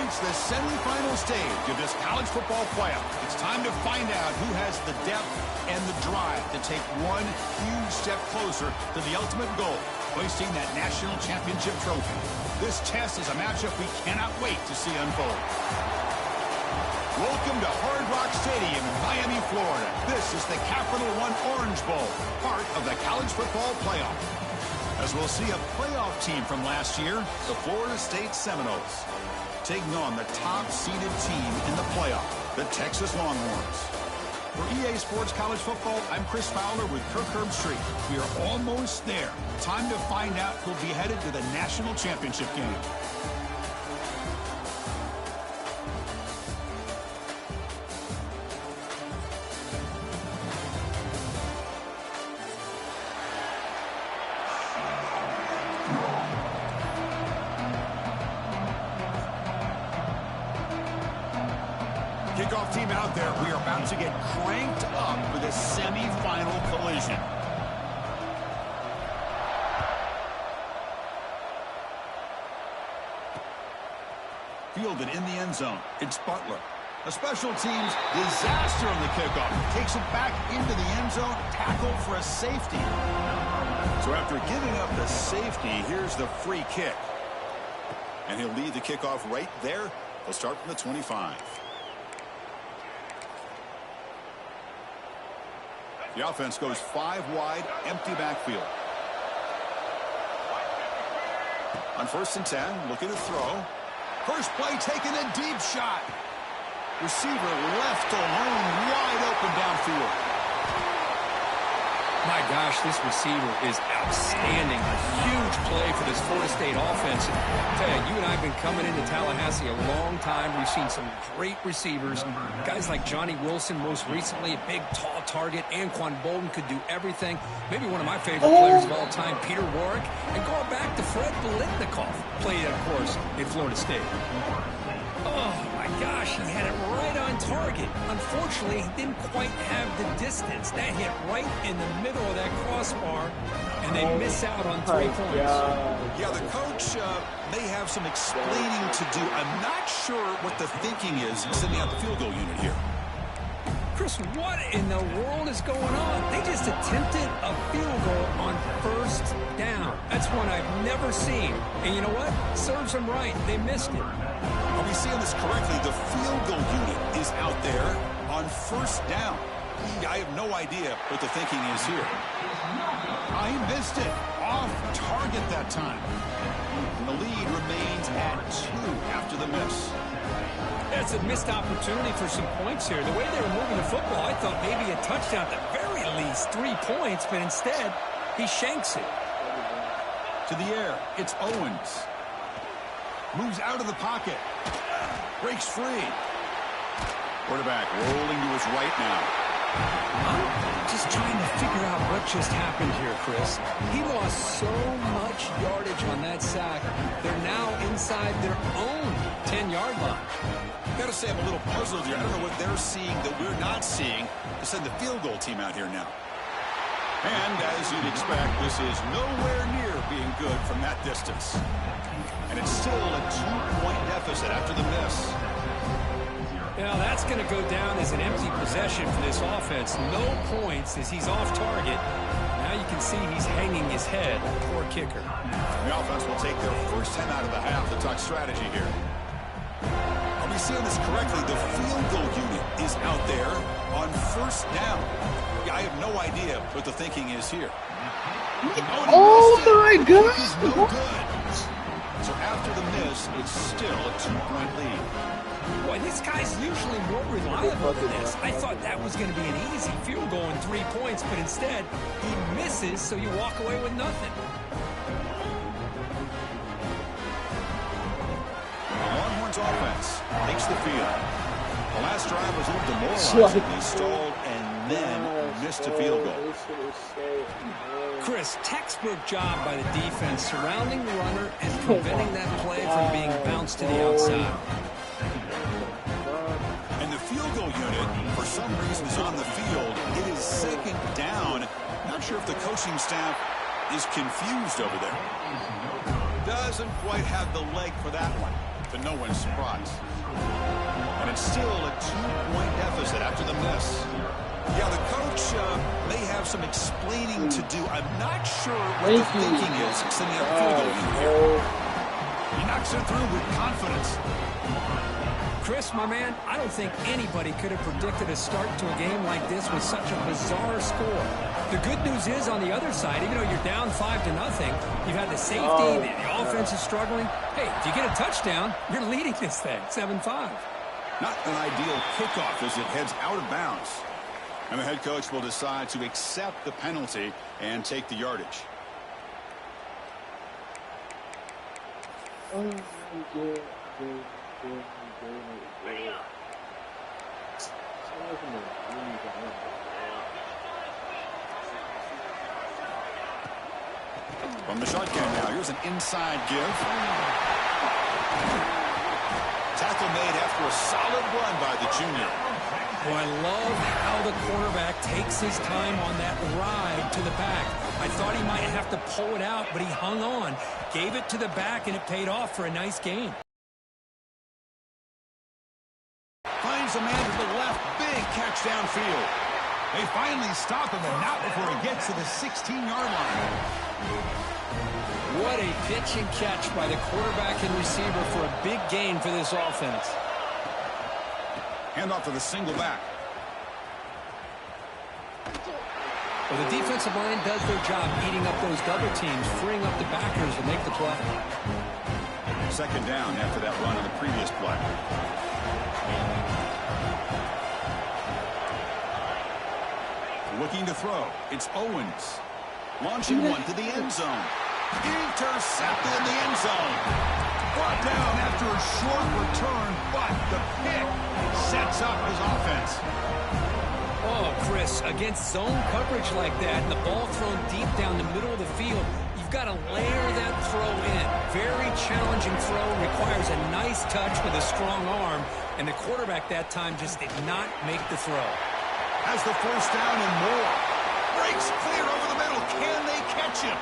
reached the semifinal stage of this college football playoff. It's time to find out who has the depth and the drive to take one huge step closer to the ultimate goal, hoisting that national championship trophy. This test is a matchup we cannot wait to see unfold. Welcome to Hard Rock Stadium in Miami, Florida. This is the Capital One Orange Bowl, part of the college football playoff. As we'll see a playoff team from last year, the Florida State Seminoles, taking on the top-seeded team in the playoff, the Texas Longhorns. For EA Sports College Football, I'm Chris Fowler with Kirk Herbstreit. We are almost there. Time to find out who'll be headed to the national championship game. Kickoff team out there. We are about to get cranked up for the semifinal collision. Fielded in the end zone. It's Butler. A special teams disaster on the kickoff. Takes it back into the end zone. Tackled for a safety. So after giving up the safety, here's the free kick. And he'll lead the kickoff right there. He'll start from the 25. The offense goes 5 wide, empty backfield. On 1st and 10, looking to throw. First play, taking a deep shot. Receiver left alone, wide open downfield. My gosh, this receiver is outstanding. A huge play for this Florida State offense. And I tell you, you and I have been coming into Tallahassee a long time. We've seen some great receivers. Guys like Johnny Wilson, most recently, a big, tall target. Anquan Bolden could do everything. Maybe one of my favorite players of all time, Peter Warwick. And going back to Fred Biletnikoff, played, of course, at Florida State. Oh, my gosh, he had it right on target. Unfortunately, he didn't quite have the distance. That hit right in the middle of that crossbar, and they miss out on 3 points. Yeah, the coach may have some explaining to do. I'm not sure what the thinking is sending out the field goal unit here. Chris, what in the world is going on? They just attempted a field goal on 1st down. That's one I've never seen. And you know what? Serves them right. They missed it. Are we seeing this correctly? The field goal unit is out there on 1st down. I have no idea what the thinking is here. He missed it. Off target that time. And the lead remains at 2 after the miss. That's a missed opportunity for some points here. The way they were moving the football, I thought maybe a touchdown at the very least, 3 points, but instead, he shanks it. To the air, it's Owens. Moves out of the pocket. Breaks free. Quarterback rolling to his right now. I'm just trying to figure out what just happened here, Chris. He lost so much yardage on that sack. They're now inside their own 10-yard line. Got to say I'm a little puzzled here. I don't know what they're seeing that we're not seeing to send the field goal team out here now. And as you'd expect, this is nowhere near being good from that distance. And it's still a 2-point deficit after the miss. Now that's going to go down as an empty possession for this offense. No points as he's off target. Now you can see he's hanging his head. Poor kicker. The offense will take their first 10 out of the half to talk strategy here. Are we seeing this correctly? The field goal unit is out there on 1st down. I have no idea what the thinking is here. Oh my God! No good. So after the miss, it's still a 2-point lead. Boy, this guy's usually more reliable than this. I thought that was going to be an easy field goal in 3 points, but instead, he misses, so you walk away with nothing. The Longhorns offense takes the field. The last drive was a little demoralizing. They stalled and then missed a field goal. Chris, textbook job by the defense surrounding the runner and preventing that play from being bounced to the outside. And the field goal unit, for some reason, is on the field. It is 2nd down. Not sure if the coaching staff is confused over there. Doesn't quite have the leg for that one. to no one's surprise. And it's still a 2-point deficit after the miss. Yeah, the coach may have some explaining to do. I'm not sure what the thinking is sending up field goal here. He knocks it through with confidence. Chris, my man, I don't think anybody could have predicted a start to a game like this with such a bizarre score. The good news is on the other side, even though you're down 5-0, you've had the safety, the offense is struggling. Hey, if you get a touchdown, you're leading this thing, 7-5. Not an ideal kickoff as it heads out of bounds. And the head coach will decide to accept the penalty and take the yardage. From the shotgun now, here's an inside give. Tackle made after a solid run by the junior. Oh, I love how the quarterback takes his time on that ride to the back. I thought he might have to pull it out, but he hung on, gave it to the back, and it paid off for a nice gain. Finds a man to the left, big catch downfield. They finally stop him, and not before he gets to the 16-yard line. What a pitch and catch by the quarterback and receiver for a big gain for this offense. Handoff to the single back. Well, the defensive line does their job eating up those double teams, freeing up the backers to make the play. Second down after that run on the previous play. Looking to throw. It's Owens. Launching one to the end zone. Intercepted in the end zone. Brought down after a short return, but the pick sets up his offense. Oh, Chris, against zone coverage like that, and the ball thrown deep down the middle of the field, you've got to layer that throw in. Very challenging throw, requires a nice touch with a strong arm, and the quarterback that time just did not make the throw. Has the first down and more. Breaks clear over the middle. Can they catch him?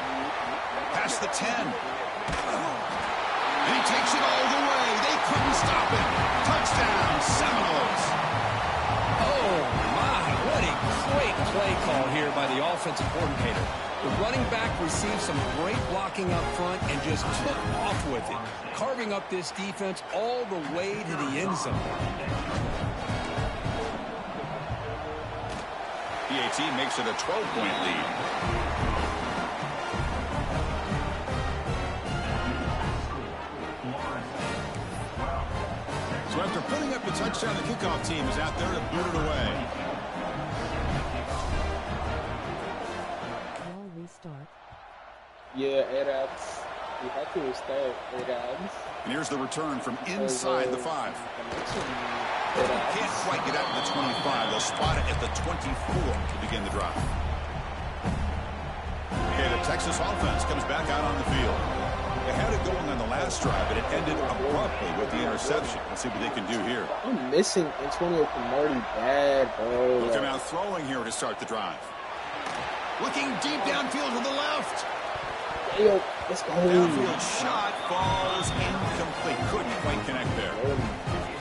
Past the 10. And he takes it all the way. They couldn't stop him. Touchdown, Seminoles. Oh, my. What a great play call here by the offensive coordinator. The running back received some great blocking up front and just took off with it, carving up this defense all the way to the end zone. PAT makes it a 12-point lead. So after putting up the touchdown, the kickoff team is out there to boot it away. Restart. Yeah, Arabs. We had to restart Arabs. And here's the return from inside the 5. Can't quite get out to the 25. They'll spot it at the 24 to begin the drive. Okay, the Texas offense comes back out on the field. They had it going on the last drive, but it ended abruptly with the interception. Let's see what they can do here. I'm missing Antonio Commadors bad, bro. Look him out throwing here to start the drive. Looking deep downfield to the left. Yo, let's go. Downfield shot falls incomplete. Couldn't quite connect there.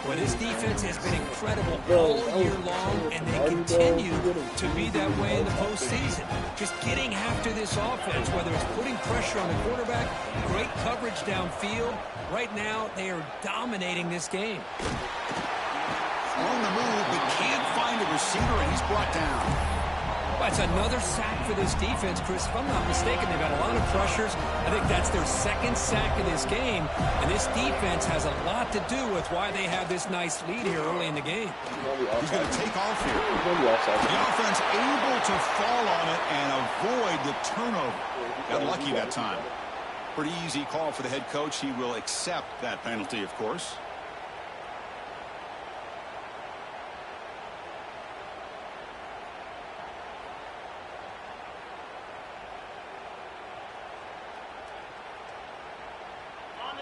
Well, this defense has been incredible all year long, and they continue to be that way in the postseason. Just getting after this offense, whether it's putting pressure on the quarterback, great coverage downfield. Right now, they are dominating this game. On the move, but can't find a receiver, and he's brought down. Well, it's another sack for this defense, Chris. If I'm not mistaken, they've got a lot of pressures. I think that's their second sack of this game, and this defense has a lot to do with why they have this nice lead here early in the game. He's going to take off here. The offense able to fall on it and avoid the turnover. Got lucky that time. Pretty easy call for the head coach. He will accept that penalty, of course.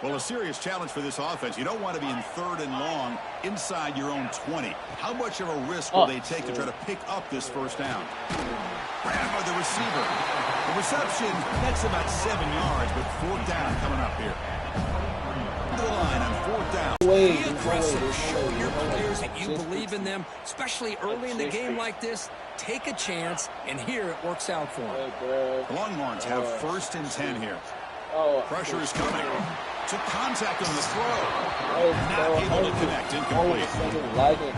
Well, a serious challenge for this offense. You don't want to be in 3rd and long inside your own 20. How much of a risk will they take to try to pick up this first down? Grabbed by the receiver. The reception, that's about 7 yards, but 4th down coming up here. To the line on 4th way. Be aggressive. Show your players that you believe in them, especially early in the game like this. Take a chance, and here it works out for them. The Longhorns have 1st and 10 here. Pressure is coming. Took contact on the throw. Not able to connect. Incomplete.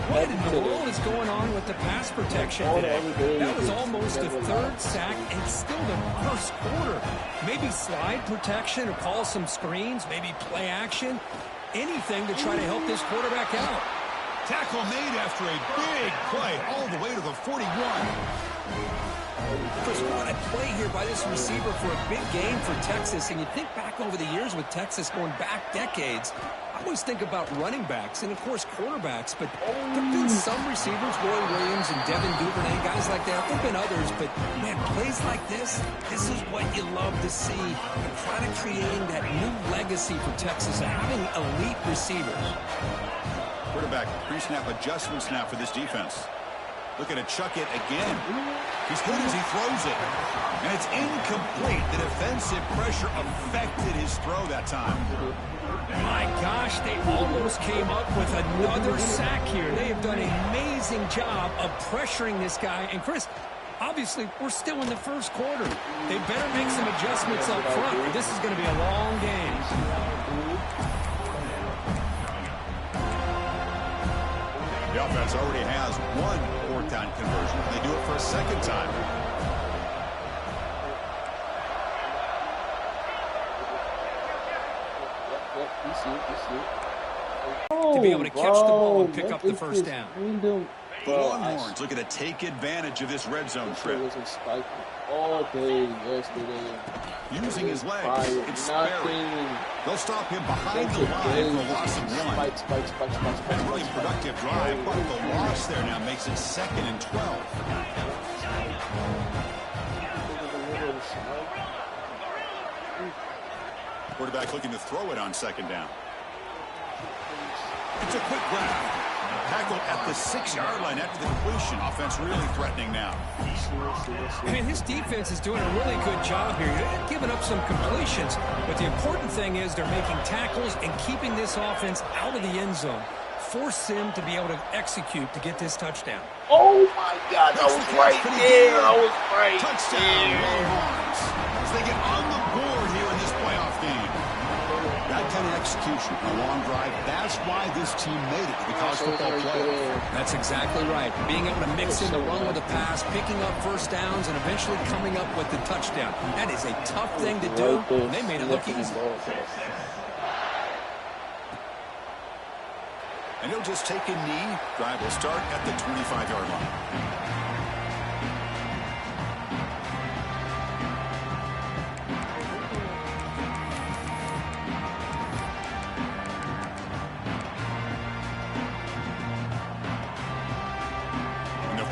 What in the world is going on with the pass protection today? That was almost a 3rd sack and still the 1st quarter. Maybe slide protection or call some screens, maybe play action. Anything to try to help this quarterback out. Tackle made after a big play all the way to the 41. Chris, what a play here by this receiver for a big game for Texas. And you think back over the years with Texas going back decades, I always think about running backs and, of course, quarterbacks. But there have been some receivers, Roy Williams and Devin Duvernay, guys like that. There have been others. But, man, plays like this is what you love to see. And kind of creating that new legacy for Texas of having elite receivers. Quarterback pre-snap adjustment snap for this defense. Looking to chuck it again. He's good as he throws it. And it's incomplete. The defensive pressure affected his throw that time. My gosh, they almost came up with another sack here. They have done an amazing job of pressuring this guy. And, Chris, obviously, we're still in the 1st quarter. They better make some adjustments up front. This is going to be a long game. The offense already has 1 4th down conversion. They do it for a 2nd time. To be able to catch the ball and pick up the 1st down. The Longhorns looking to take advantage of this red zone trip. All day yesterday. Using his legs, it's sparing. They'll stop him behind the line for a loss of 1. And a really productive drive, but the loss there now makes it 2nd and 12. Quarterback looking to throw it on 2nd down. It's a quick grab. Tackle at the 6-yard line after the completion. Offense really threatening now. I mean, this defense is doing a really good job here. They're giving up some completions, but the important thing is they're making tackles and keeping this offense out of the end zone. Force him to be able to execute to get this touchdown. Oh, my God. That was right there. That was right Touchdown, Longhorns. As they get on the board here in this playoff game. That kind of execution, a long drive, that's why this team made it to the college football playoff. That's exactly right. Being able to mix in the run with the pass, picking up 1st downs, and eventually coming up with the touchdown. That is a tough thing to do, and they made it look easy. And he'll just take a knee. Drive will start at the 25-yard line.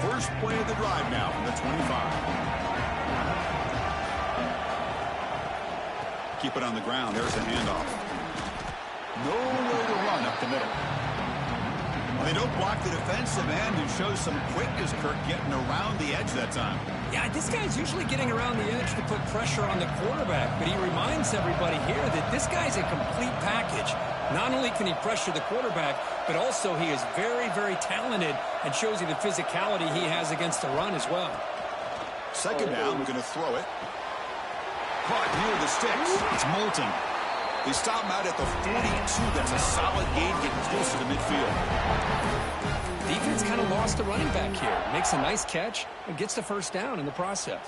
First play of the drive now from the 25. Keep it on the ground. There's a handoff. Nowhere to run up the middle. Well, they don't block the defensive end, who shows some quickness, Kirk, getting around the edge that time. Yeah, this guy's usually getting around the edge to put pressure on the quarterback, but he reminds everybody here that this guy's a complete package. Not only can he pressure the quarterback, but also he is very, very talented and shows you the physicality he has against the run as well. 2nd down, we're going to throw it. Caught near the sticks. It's Moulton. They stop him out at the 42. That's a solid gain, getting closer to midfield. Defense kind of lost the running back here. Makes a nice catch and gets the 1st down in the process.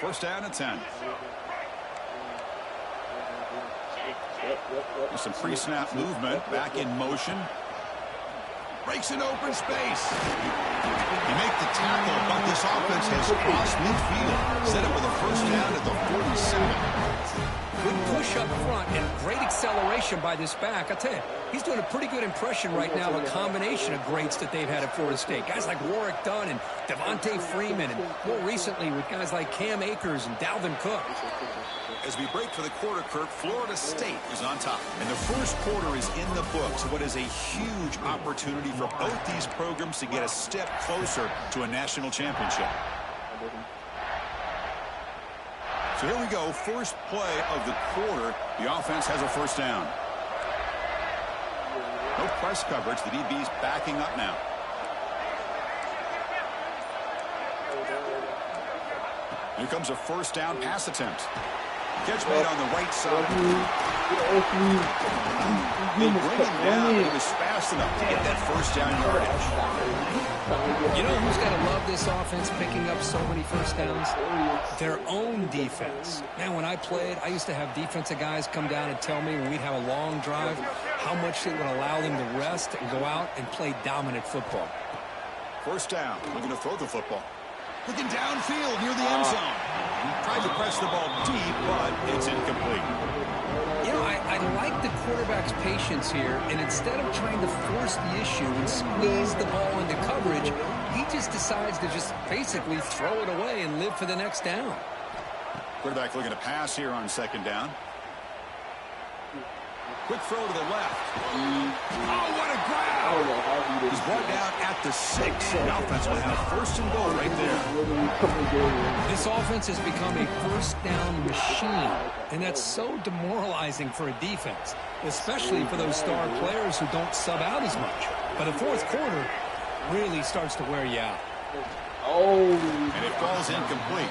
1st down and 10. With some pre-snap movement, back in motion. Breaks an open space. You make the tackle, but this offense has crossed midfield. Set up with a 1st down at the 47. Good push up front and great acceleration by this back. I'll tell you, he's doing a pretty good impression right now of a combination of greats that they've had at Florida State. Guys like Warwick Dunn and Devontae Freeman, and more recently with guys like Cam Akers and Dalvin Cook. As we break for the quarter, Kirk, Florida State is on top. And the 1st quarter is in the books. What is a huge opportunity for both these programs to get a step closer to a national championship. So here we go, first play of the quarter. The offense has a first down. No press coverage. The DB's backing up now. Here comes a first down pass attempt. Catch made on the right side. They bring him down. He was fast enough to get that first down yardage. You know who's got to love this offense picking up so many first downs? Their own defense. Man, when I played, I used to have defensive guys come down and tell me when we'd have a long drive how much it would allow them to rest and go out and play dominant football. First down. Looking to throw the football. Looking downfield near the end zone. Tried to press the ball deep, but it's incomplete. You know, I like the quarterback's patience here, and instead of trying to force the issue and squeeze the ball into coverage, he just decides to just basically throw it away and live for the next down. Quarterback looking to pass here on second down. Quick throw to the left. Oh, what a grab! He's brought down at the 6. The offense will have first and goal right there. This offense has become a first down machine, and that's so demoralizing for a defense, especially for those star players who don't sub out as much. But the fourth quarter really starts to wear you out. And it falls incomplete.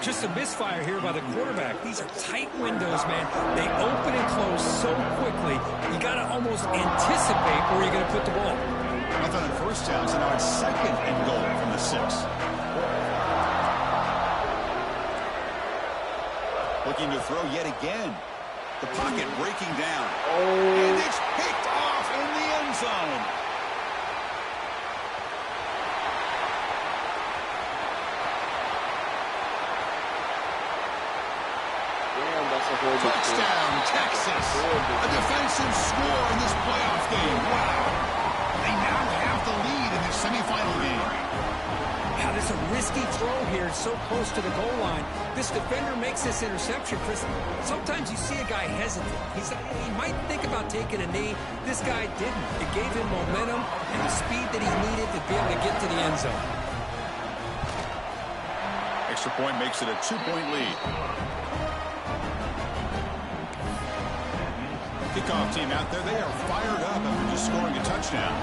Just a misfire here by the quarterback. These are tight windows, man. They open and close so quickly, you got to almost anticipate where you're going to put the ball. Nothing on first down, so now it's second and goal from the 6. Looking to throw yet again. The pocket breaking down. And it's picked off in the end zone. Touchdown, Texas. A defensive score in this playoff game. Wow. They now have the lead in this semifinal game. Yeah, there's a risky throw here so close to the goal line. This defender makes this interception, Chris. Sometimes you see a guy hesitate. He might think about taking a knee. This guy didn't. It gave him momentum and the speed that he needed to be able to get to the end zone. Extra point makes it a 2-point lead. Kickoff team out there, they are fired up after just scoring a touchdown.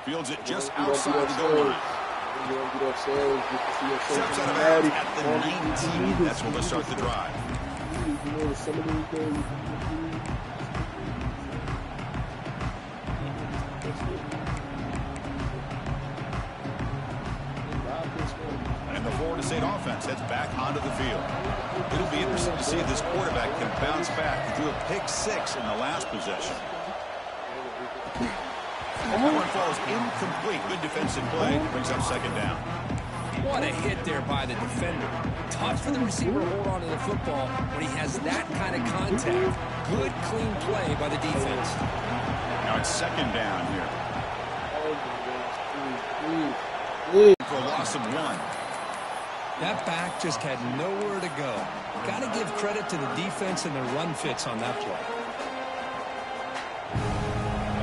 Fields it just outside the goal line. Steps out of bounds at the 19. That's when they'll start the drive. And the Florida State offense heads back onto the field. It'll be interesting to see if this quarterback can bounce back. He threw a pick-6 in the last possession. That one falls incomplete. Good defensive play. Brings up second down. What a hit there by the defender. Tough for the receiver to hold on to the football when he has that kind of contact. Good, clean play by the defense. Now it's second down here. For a loss of 1. That back just had nowhere to go. Got to give credit to the defense and their run fits on that play.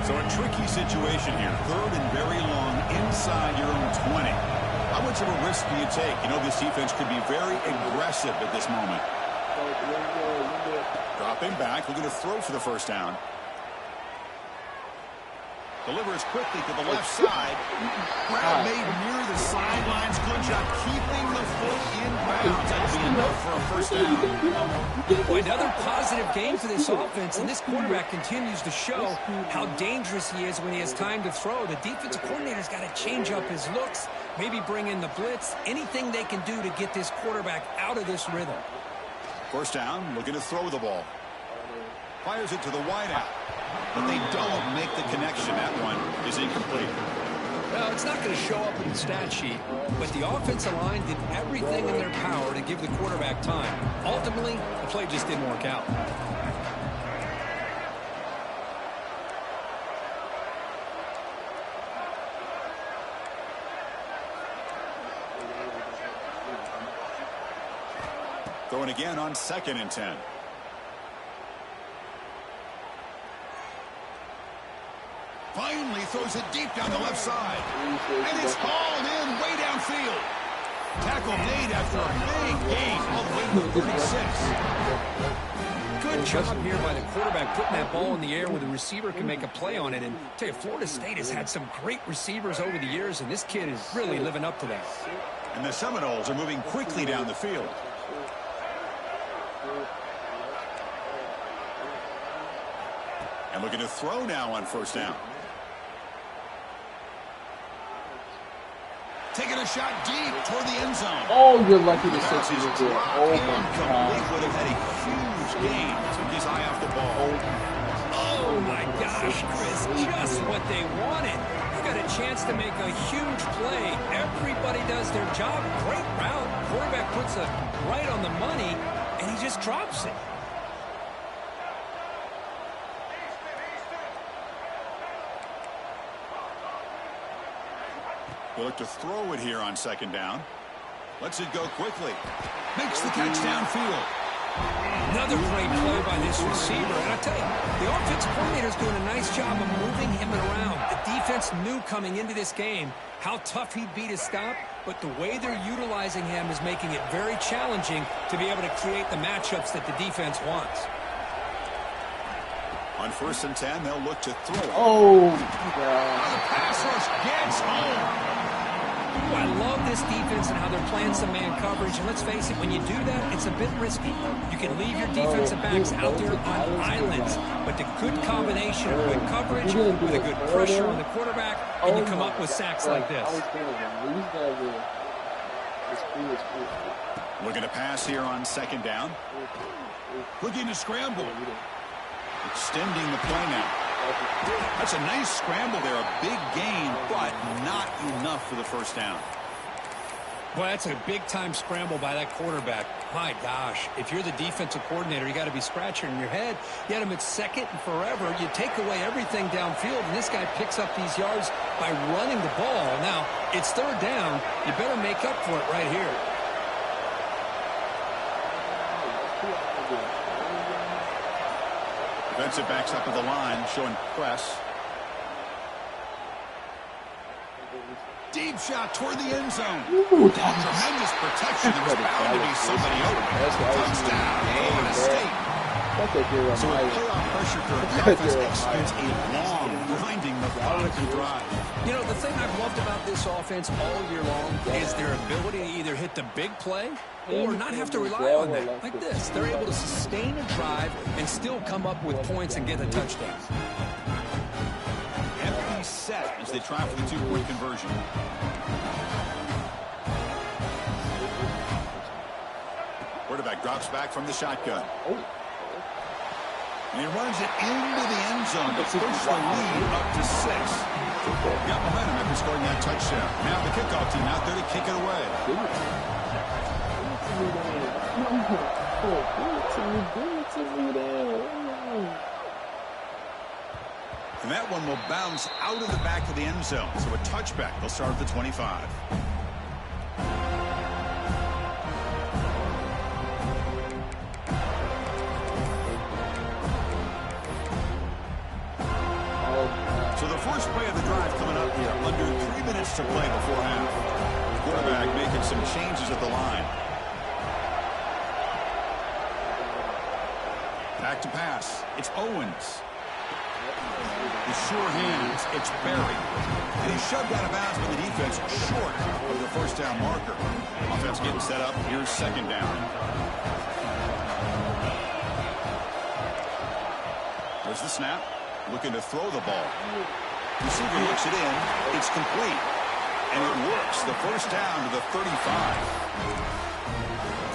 So a tricky situation here. Third and very long inside your own 20. How much of a risk do you take? You know this defense could be very aggressive at this moment. Dropping back, looking to throw for the first down. Delivers quickly to the left side. Grab made near the sidelines. Good job keeping the foot in bounds. That'll be enough for a first down. Boy, another positive game for this offense, and this quarterback continues to show how dangerous he is when he has time to throw. The defensive coordinator's got to change up his looks, maybe bring in the blitz, anything they can do to get this quarterback out of this rhythm. First down, looking to throw the ball. Fires it to the wideout. But they don't make the connection. That one is incomplete. Well, it's not going to show up in the stat sheet, but the offensive line did everything in their power to give the quarterback time. Ultimately, the play just didn't work out. Throwing again on second and 10. Finds finally throws it deep down the left side. And it's hauled in way downfield. Tackle made after a big gain all the way to the 36. Good job here by the quarterback putting that ball in the air where the receiver can make a play on it. And I tell you, Florida State has had some great receivers over the years, and this kid is really living up to that. And the Seminoles are moving quickly down the field. And looking to throw now on first down. Taking a shot deep toward the end zone. Oh, you're lucky to set you there. Oh, my God. Would have had a huge gain. Took his eye off the ball. Oh, my gosh, Chris. Just what they wanted. You got a chance to make a huge play. Everybody does their job. Great route. Quarterback puts it right on the money, and he just drops it. We'll look to throw it here on second down. Lets it go quickly. Makes the catch downfield. Another great play by this receiver. And I tell you, the offensive coordinator is doing a nice job of moving him around. The defense knew coming into this game how tough he'd be to stop, but the way they're utilizing him is making it very challenging to be able to create the matchups that the defense wants. On 1st and 10, they'll look to throw it. Oh, The pass rush gets home. Ooh, I love this defense and how they're playing some man coverage. And let's face it, when you do that, it's a bit risky. You can leave your defensive backs out there on islands, but the good combination of good coverage with a good pressure on the quarterback, and you come up with sacks like this. Looking to pass here on second down. Looking to scramble. Extending the play now. That's a nice scramble there. A big gain, but not enough for the first down. Well, that's a big-time scramble by that quarterback. My gosh, if you're the defensive coordinator, you got to be scratching your head. You had him at second and forever. You take away everything downfield, and this guy picks up these yards by running the ball. Now, it's third down. You better make up for it right here. Defensive backs up at the line, showing press. Deep shot toward the end zone. Ooh, Tremendous protection. There was bound to be somebody open. Touchdown, Florida State. So with playoff pressure for the offense executes a long, grinding, methodical drive. You know, the thing I've loved about this offense all year long is their ability to either hit the big play or not have to rely on that. Like this. They're able to sustain a drive and still come up with points and get a touchdown. Empty set as they try for the two-point conversion. Quarterback drops back from the shotgun. And he runs it into the end zone to push the lead up to 6. Got momentum after scoring that touchdown. Now the kickoff team out there to kick it away. And that one will bounce out of the back of the end zone. So a touchback. They'll start at the 25. So the first play of the drive coming up here. Under 3 minutes to play before half. The quarterback making some changes at the line. Back to pass. It's Owens. The sure hands. It's Berry. And he's shoved out of bounds by the defense short of the first down marker. Offense getting set up. Here's second down. There's the snap. Looking to throw the ball. Receiver looks it in. It's complete. And it works. The first down to the 35.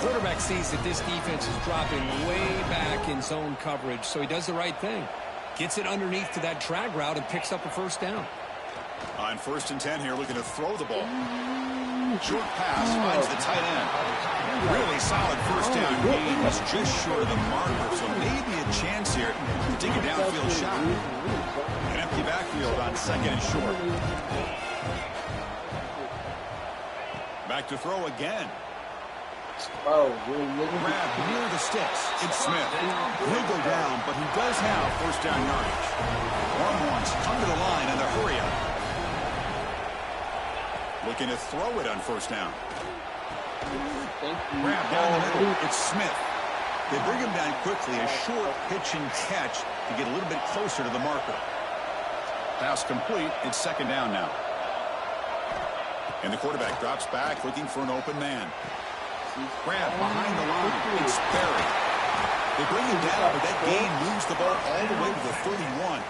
Quarterback sees that this defense is dropping way back in zone coverage, so he does the right thing. Gets it underneath to that drag route and picks up a first down. On 1st and 10 here, looking to throw the ball. Short pass finds the tight end. Really solid first down gain. Was just short of the marker, so maybe a chance here to take a downfield shot. An empty backfield on second and short. Back to throw again. Oh, really? Grab near the sticks. It's Smith. He'll go down, but he does have first down yardage. Longhorns come to the line in a hurry up. Looking to throw it on first down. Grab down the middle. It's Smith. They bring him down quickly. A short pitch and catch to get a little bit closer to the marker. Pass complete. It's second down now. And the quarterback drops back looking for an open man. Grab behind the line. It's Perry. They bring him down, but that gain moves the ball all the way to the 31.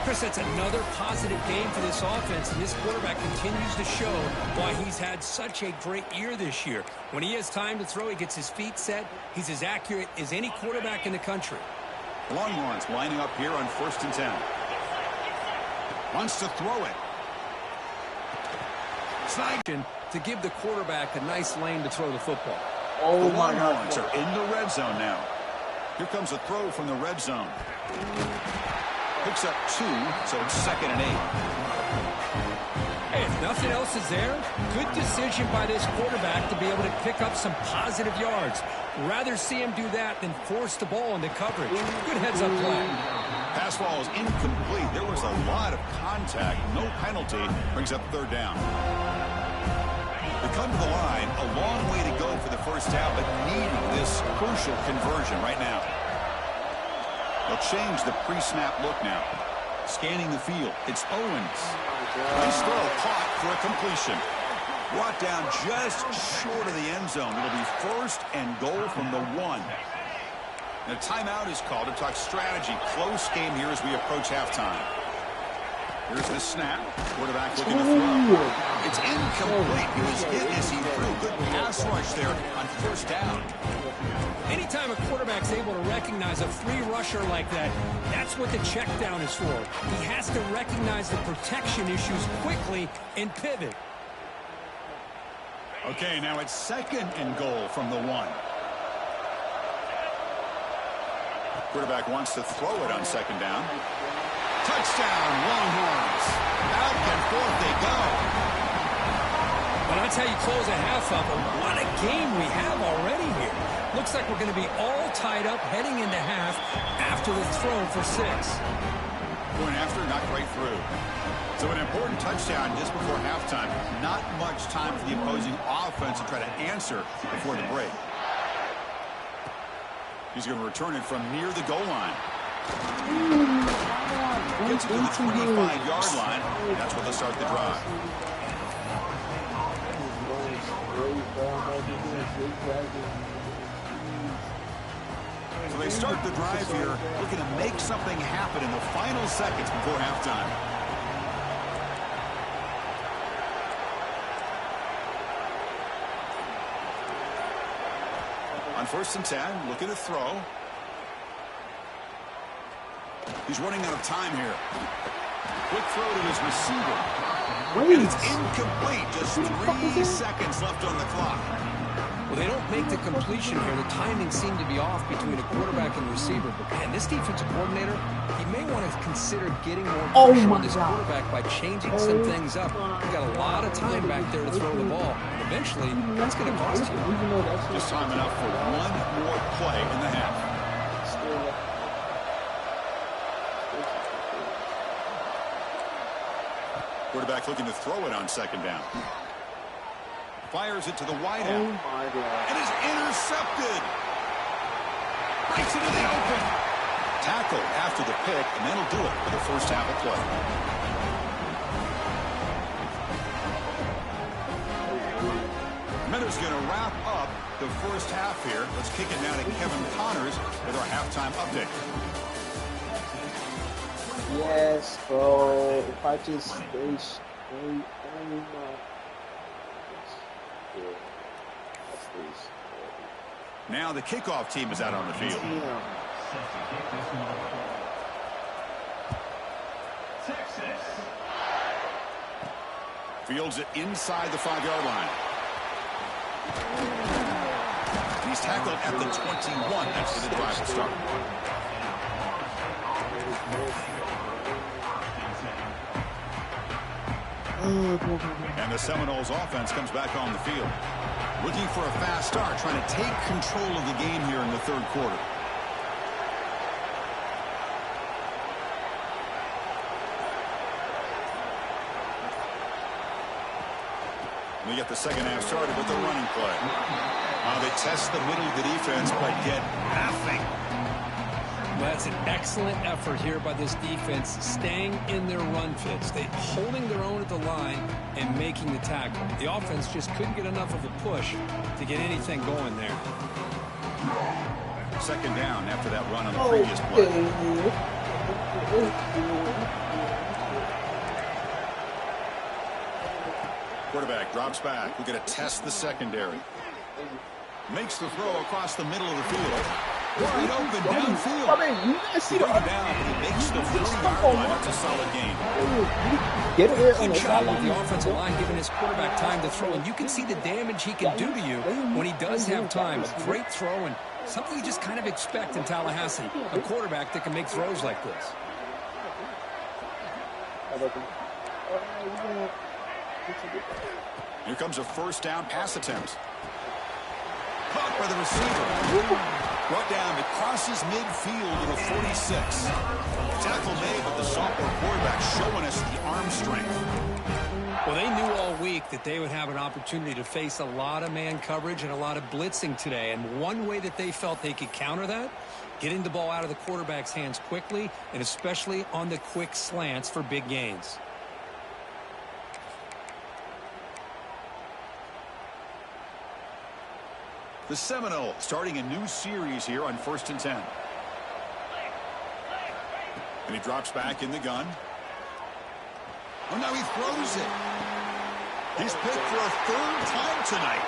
Chris, that's another positive game for this offense, and this quarterback continues to show why he's had such a great year this year. When he has time to throw, he gets his feet set. He's as accurate as any quarterback in the country. Longhorns lining up here on 1st and 10. Wants to throw it. To give the quarterback a nice lane to throw the football. Oh, the Longhorns are in the red zone now. Here comes a throw from the red zone. Picks up 2, so it's 2nd and 8. Hey, if nothing else is there, good decision by this quarterback to be able to pick up some positive yards. Rather see him do that than force the ball into coverage. Good heads-up play. Pass ball is incomplete. There was a lot of contact. No penalty. Brings up 3rd down. They come to the line. A long way to go for the first down, but needing this crucial conversion right now. They'll change the pre-snap look now. Scanning the field. It's Owens. Nice throw caught for a completion. Brought down just short of the end zone. It'll be 1st and goal from the 1. And a timeout is called to talk strategy. Close game here as we approach halftime. Here's the snap. Quarterback looking to throw. It's incomplete. He was hit as he threw. Good pass rush there on 1st down. Anytime a quarterback's able to recognize a free rusher like that, that's what the check down is for. He has to recognize the protection issues quickly and pivot. Okay, now it's 2nd and goal from the 1. Quarterback wants to throw it on 2nd down. Touchdown, Longhorns. Back and forth they go. Well, that's how you close a half up. What a game we have already here. Looks like we're going to be all tied up heading into half after the throw for 6. Going after, knocked right through. So an important touchdown just before halftime. Not much time for the opposing offense to try to answer before the break. He's going to return it from near the goal line. Gets to the 25-yard line. That's where they'll start the drive. So they start the drive here, looking to make something happen in the final seconds before halftime. On 1st and 10, looking to throw. He's running out of time here. Quick throw to his receiver. And it's incomplete. Just 3 seconds left on the clock. Well, they don't make the completion here. The timing seemed to be off between a quarterback and receiver. But, man, this defensive coordinator, he may want to consider getting more pressure on this quarterback by changing some things up. He's got a lot of time back there to throw the ball. Eventually, that's going to cost you. Just time enough for one more play in the half. Quarterback looking to throw it on 2nd down. Fires it to the wideout. And is intercepted. Breaks into the open. Tackle after the pick, and that'll do it for the first half of play. Commadors going to wrap up the first half here. Let's kick it now to Kevin Connors with our halftime update. Yes, bro. If I just stay straight, now the kickoff team is out on the field. Fields it inside the 5-yard line. He's tackled at the 21. That's where the drive will start. And the Seminoles offense comes back on the field. Looking for a fast start, trying to take control of the game here in the third quarter. We get the second half started with the running play. They test the middle of the defense, but get nothing. That's an excellent effort here by this defense, staying in their run fits. They holding their own at the line and making the tackle. The offense just couldn't get enough of a push to get anything going there. Second down after that run on the previous play. Quarterback drops back. We're going to test the secondary. Makes the throw across the middle of the field. Wide open downfield. I mean, you guys see the Bring it down, but he makes the 40-yard line. That's a solid gain. Get it here on Good the job with sideline. the offensive line giving his quarterback time to throw, and you can see the damage he can do to you when he does have time. A great throw and something you just kind of expect in Tallahassee, a quarterback that can make throws like this. Here comes a first down pass attempt. Caught by the receiver. Brought down. It crosses midfield at a 46. Tackle made, but the sophomore quarterback showing us the arm strength. Well, they knew all week that they would have an opportunity to face a lot of man coverage and a lot of blitzing today. And one way that they felt they could counter that, getting the ball out of the quarterback's hands quickly, and especially on the quick slants for big gains. The Seminoles starting a new series here on 1st and 10. And he drops back in the gun. Oh, now he throws it. He's picked for a third time tonight.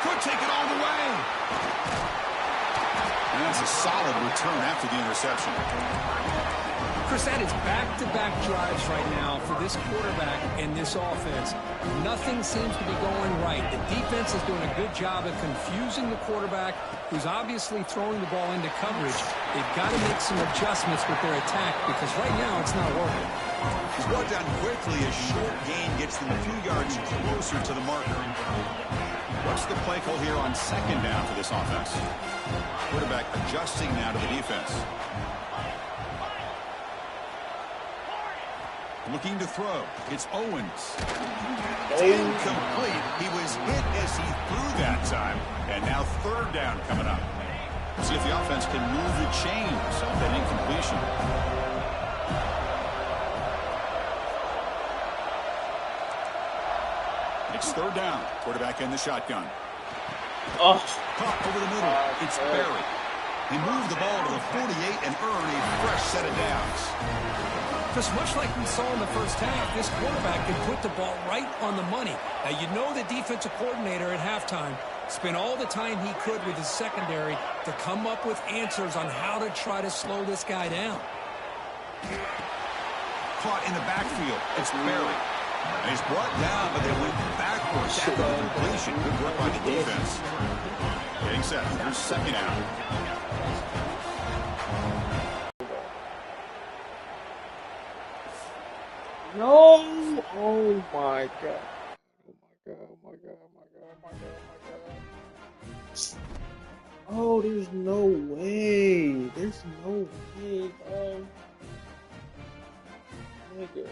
Could take it all the way. And that's a solid return after the interception. Chris, that is back-to-back drives right now for this quarterback and this offense. Nothing seems to be going right. The defense is doing a good job of confusing the quarterback, who's obviously throwing the ball into coverage. They've got to make some adjustments with their attack because right now it's not working. He's brought down quickly. A short gain gets them a few yards closer to the marker. What's the play call here on second down for this offense? Quarterback adjusting now to the defense. Looking to throw. It's Owens. Incomplete. He was hit as he threw that time. And now third down coming up. See if the offense can move the chains off that incompletion. It's third down. Quarterback in the shotgun. Oh, Caught over the middle. It's Berry. He moved the ball to the 48 and earned a fresh set of downs. Just much like we saw in the first half, this quarterback can put the ball right on the money. Now, you know the defensive coordinator at halftime spent all the time he could with his secondary to come up with answers on how to try to slow this guy down. Caught in the backfield. It's Berry. And he's brought down, but they went backwards after the completion. Good work by the defense. Getting set. Here's second down. no. Oh, my God. Oh, my God. Oh, my God. Oh, my God. Oh, my God. Oh, my God. Oh, there's no way. There's no way, bro. Nigga.